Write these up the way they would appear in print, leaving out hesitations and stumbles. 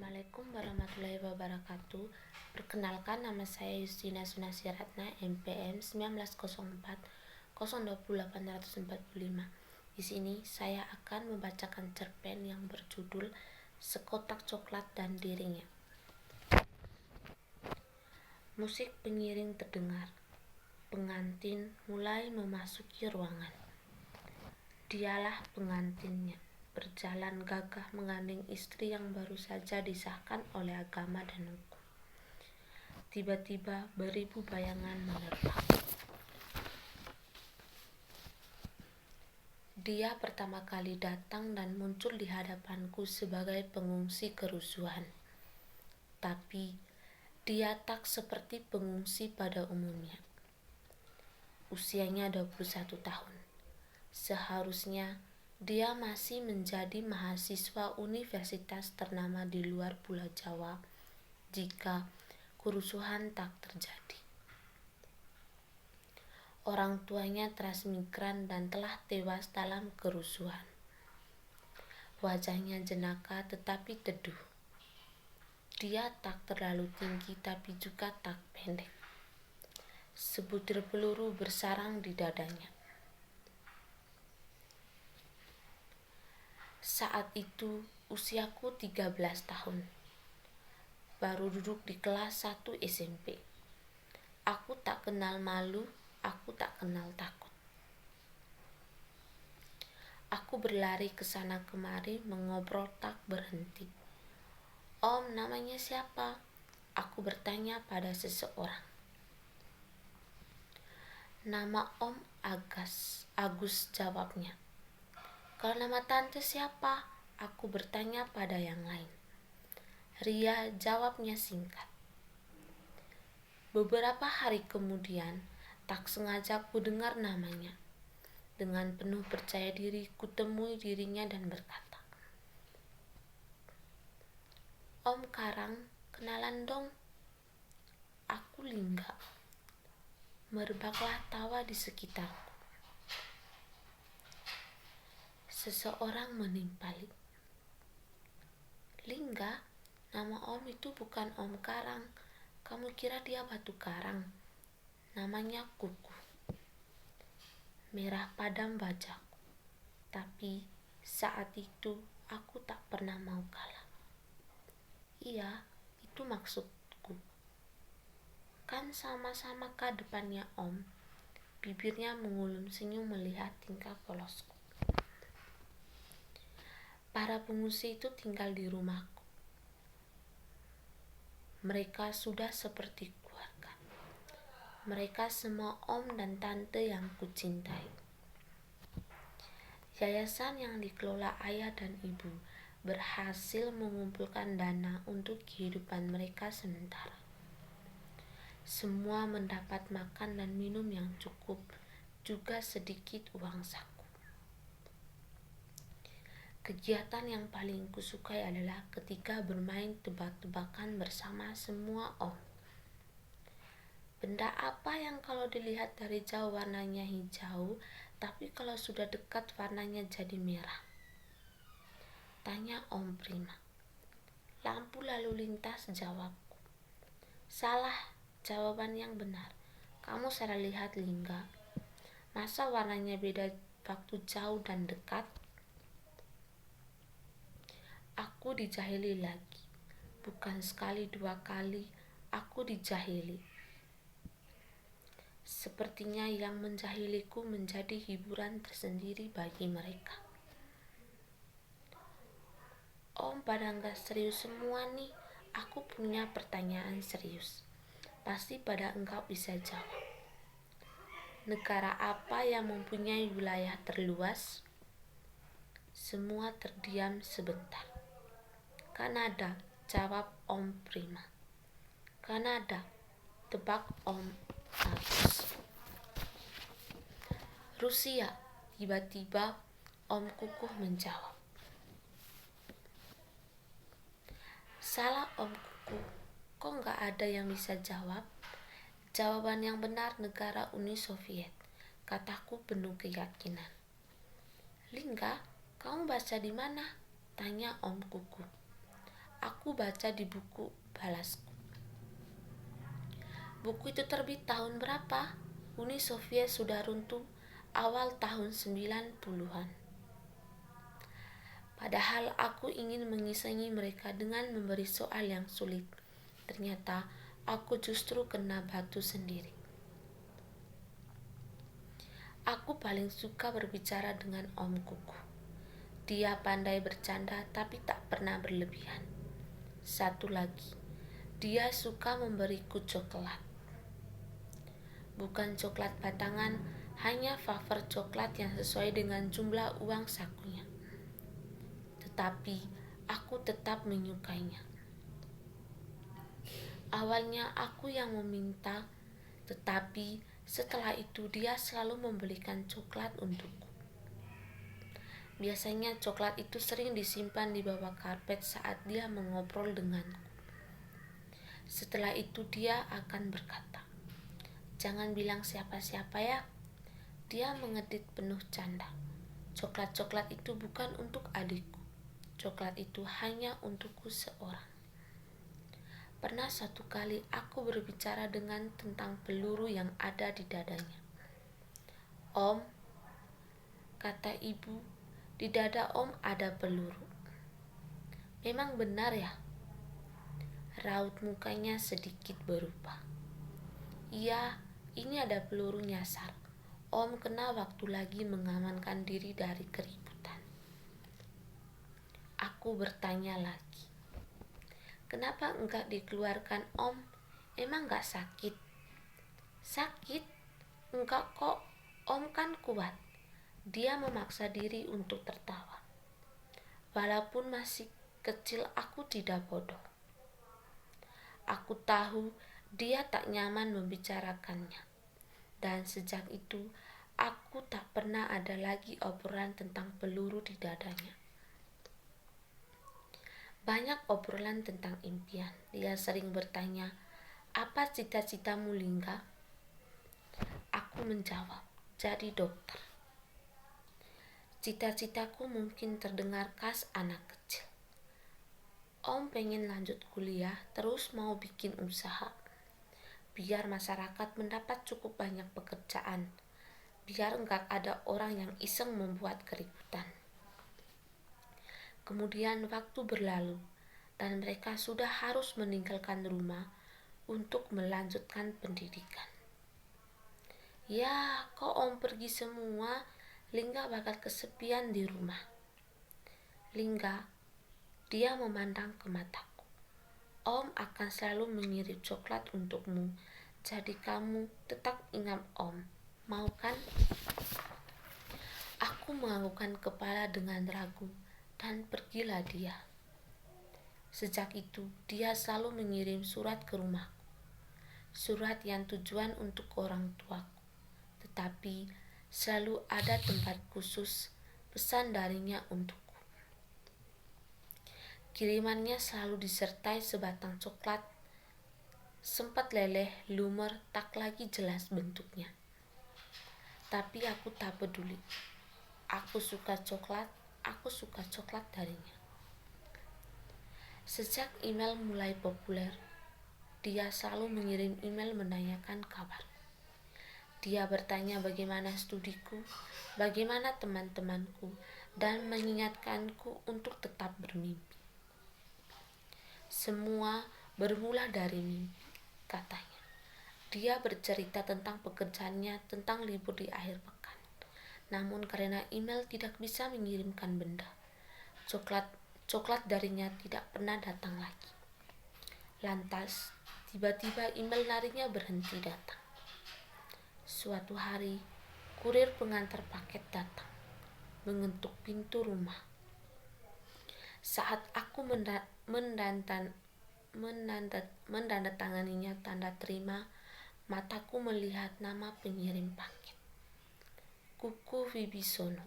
Assalamualaikum warahmatullahi wabarakatuh. Perkenalkan, nama saya Yustina Sunasiratna, MPM 1904 020845. Di sini saya akan membacakan cerpen yang berjudul Sekotak Coklat dan Dirinya. Musik pengiring terdengar. Pengantin mulai memasuki ruangan. Dialah pengantinnya, berjalan gagah mengandeng istri yang baru saja disahkan oleh agama dan hukum. Tiba-tiba beribu bayangan menerbang. Dia pertama kali datang dan muncul di hadapanku sebagai pengungsi kerusuhan. Tapi dia tak seperti pengungsi pada umumnya. Usianya 21 tahun. Seharusnya dia masih menjadi mahasiswa universitas ternama di luar Pulau Jawa jika kerusuhan tak terjadi. Orang tuanya transmigran dan telah tewas dalam kerusuhan. Wajahnya jenaka tetapi teduh. Dia tak terlalu tinggi tapi juga tak pendek. Sebutir peluru bersarang di dadanya. Saat itu usiaku 13 tahun. Baru duduk di kelas 1 SMP. Aku tak kenal malu, aku tak kenal takut. Aku berlari ke sana kemari mengobrol tak berhenti. "Om, namanya siapa?" Aku bertanya pada seseorang. "Nama Om Agus," jawabnya. "Kalau nama tante siapa?" Aku bertanya pada yang lain. "Ria," jawabnya singkat. Beberapa hari kemudian, tak sengaja ku dengar namanya. Dengan penuh percaya diri, ku temui dirinya dan berkata, "Om Karang, kenalan dong." Aku Lingga. Merebaklah tawa di sekitarku. Seseorang menimpali. "Lingga, nama Om itu bukan Om Karang. Kamu kira dia batu karang? Namanya Kuku." Merah padam wajahku. Tapi saat itu aku tak pernah mau kalah. "Iya, itu maksudku. Kan sama-sama K depannya Om." Bibirnya mengulum senyum melihat tingkah polosku. Para pengungsi itu tinggal di rumahku. Mereka sudah seperti keluarga. Mereka semua om dan tante yang kucintai. Yayasan yang dikelola ayah dan ibu berhasil mengumpulkan dana untuk kehidupan mereka sementara. Semua mendapat makan dan minum yang cukup, juga sedikit uang saku. Kegiatan yang paling kusukai adalah ketika bermain tebak-tebakan bersama semua om. Benda apa yang kalau dilihat dari jauh warnanya hijau, tapi kalau sudah dekat warnanya jadi merah? Tanya Om Prima. "Lampu lalu lintas," jawabku. "Salah, jawaban yang benar. Kamu salah lihat, Lingga. Masa warnanya beda waktu jauh dan dekat?" Aku dijahili lagi. Bukan sekali dua kali, aku dijahili. Sepertinya yang menjahiliku menjadi hiburan tersendiri bagi mereka. "Om, pada nggak serius semua nih. Aku punya pertanyaan serius. Pasti pada engkau bisa jawab. Negara apa yang mempunyai wilayah terluas?" Semua terdiam sebentar. "Kanada," jawab Om Prima. "Kanada," tebak Om Agus. "Rusia," tiba-tiba Om Kukuh menjawab. "Salah Om Kukuh, kok nggak ada yang bisa jawab?" "Jawaban yang benar negara Uni Soviet," kataku penuh keyakinan. "Lingga, kamu baca di mana?" tanya Om Kukuh. "Aku aku baca di buku balasku. Buku itu terbit tahun berapa? Uni Soviet sudah runtuh awal tahun 90-an. Padahal aku ingin mengisangi mereka dengan memberi soal yang sulit. Ternyata aku justru kena batu sendiri. Aku paling suka berbicara dengan Om Kuku. Dia pandai bercanda tapi tak pernah berlebihan. Satu lagi, dia suka memberiku coklat. Bukan coklat batangan, hanya wafer coklat yang sesuai dengan jumlah uang sakunya. Tetapi aku tetap menyukainya. Awalnya aku yang meminta, tetapi setelah itu dia selalu membelikan coklat untukku. Biasanya coklat itu sering disimpan di bawah karpet saat dia mengobrol denganku. Setelah itu dia akan berkata, "Jangan bilang siapa-siapa ya." Dia mengedit penuh canda. Coklat-coklat itu bukan untuk adikku. Coklat itu hanya untukku seorang. Pernah satu kali aku berbicara dengan tentang peluru yang ada di dadanya. "Om," kata ibu, "di dada Om ada peluru." "Memang benar ya?" Raut mukanya sedikit berubah. "Iya, ini ada peluru nyasar. Om kena waktu lagi mengamankan diri dari keributan." Aku bertanya lagi, "Kenapa enggak dikeluarkan Om? Emang enggak sakit?" "Sakit? Enggak kok, Om kan kuat." Dia memaksa diri untuk tertawa. Walaupun masih kecil, aku tidak bodoh. Aku tahu dia tak nyaman membicarakannya. Dan sejak itu, aku tak pernah ada lagi obrolan tentang peluru di dadanya. Banyak obrolan tentang impian. Dia sering bertanya, "Apa cita-citamu, Lingga?" Aku menjawab, "Jadi dokter." Cita-citaku mungkin terdengar khas anak kecil. Om pengen lanjut kuliah, terus mau bikin usaha. Biar masyarakat mendapat cukup banyak pekerjaan. Biar enggak ada orang yang iseng membuat keributan. Kemudian waktu berlalu, dan mereka sudah harus meninggalkan rumah untuk melanjutkan pendidikan. "Ya, kok Om pergi semua? Lingga bakal kesepian di rumah." "Lingga," dia memandang ke mataku, "Om akan selalu mengirim coklat untukmu. Jadi kamu tetap ingat Om. Mau kan?" Aku menganggukkan kepala dengan ragu, dan pergilah dia. Sejak itu, dia selalu mengirim surat ke rumahku. Surat yang tujuan untuk orang tuaku. Tetapi selalu ada tempat khusus pesan darinya untukku. Kirimannya selalu disertai sebatang coklat. Sempat leleh, lumer, tak lagi jelas bentuknya. Tapi aku tak peduli. Aku suka coklat darinya. Sejak email mulai populer, dia selalu mengirim email menanyakan kabar. Dia bertanya bagaimana studiku, bagaimana teman-temanku, dan mengingatkanku untuk tetap bermimpi. "Semua bermula dari mimpi," katanya. Dia bercerita tentang pekerjaannya, tentang libur di akhir pekan. Namun karena email tidak bisa mengirimkan benda, coklat darinya tidak pernah datang lagi. Lantas, tiba-tiba email darinya berhenti datang. Suatu hari, kurir pengantar paket datang, mengetuk pintu rumah. Saat aku menandatanganinya tanda terima, mataku melihat nama pengirim paket, Kuku Wibisono.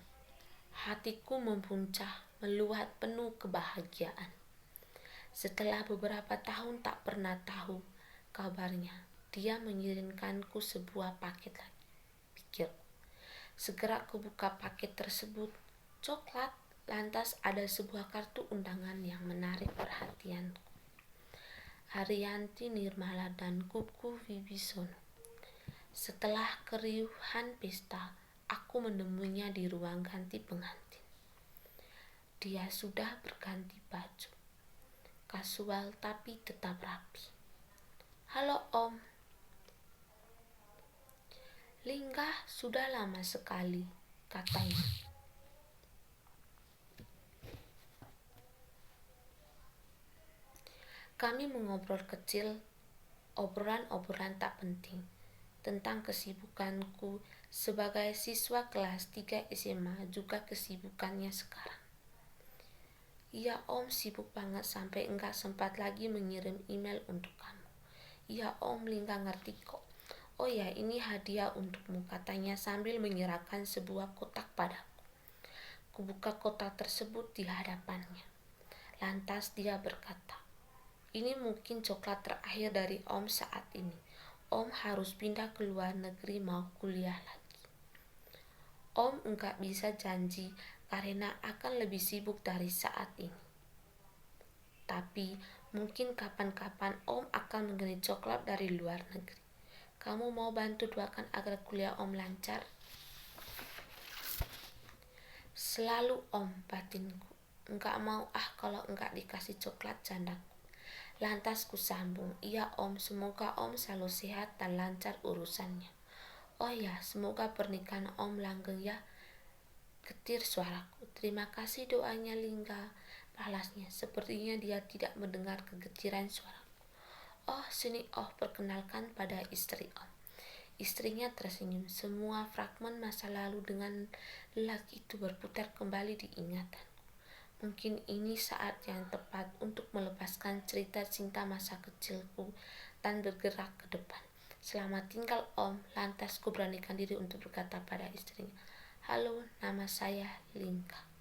Hatiku mempuncah, meluat penuh kebahagiaan. Setelah beberapa tahun tak pernah tahu kabarnya, dia mengirimkanku sebuah paket lagi. Pikir, segera kubuka paket tersebut, coklat. Lantas ada sebuah kartu undangan yang menarik perhatianku. Haryanti Nirmala, dan Kuku Wibisono. Setelah keriuhan pesta, aku menemuinya di ruang ganti pengantin. Dia sudah berganti baju, kasual tapi tetap rapi. "Halo Om." "Lingga, sudah lama sekali," katanya. Kami mengobrol kecil, obrolan-obrolan tak penting, tentang kesibukanku sebagai siswa kelas 3 SMA, juga kesibukannya sekarang. "Iya Om, sibuk banget sampai enggak sempat lagi mengirim email untuk kamu." "Iya Om, Lingga ngerti kok. Oh ya, ini hadiah untukmu," katanya sambil menyerahkan sebuah kotak padaku. Kubuka kotak tersebut di hadapannya. Lantas dia berkata, "Ini mungkin coklat terakhir dari Om saat ini. Om harus pindah ke luar negeri mau kuliah lagi. Om enggak bisa janji karena akan lebih sibuk dari saat ini. Tapi mungkin kapan-kapan Om akan mengirim coklat dari luar negeri. Kamu mau bantu doakan agar kuliah Om lancar?" "Selalu Om," batinku. "Enggak mau kalau enggak dikasih coklat," candaku. Lantas kusambung, "Iya Om, semoga Om selalu sehat dan lancar urusannya. Oh ya, semoga pernikahan Om langgeng ya." Getir suaraku. "Terima kasih doanya Lingga," balasnya. Sepertinya dia tidak mendengar kegetiran suaraku. "Oh, sini perkenalkan pada istri Om." Istrinya tersenyum. Semua fragmen masa lalu dengan lelaki itu berputar kembali di ingatan. Mungkin ini saat yang tepat untuk melepaskan cerita cinta masa kecilku dan bergerak ke depan. "Selamat tinggal Om." Lantas ku beranikan diri untuk berkata pada istrinya, "Halo, nama saya Lingga."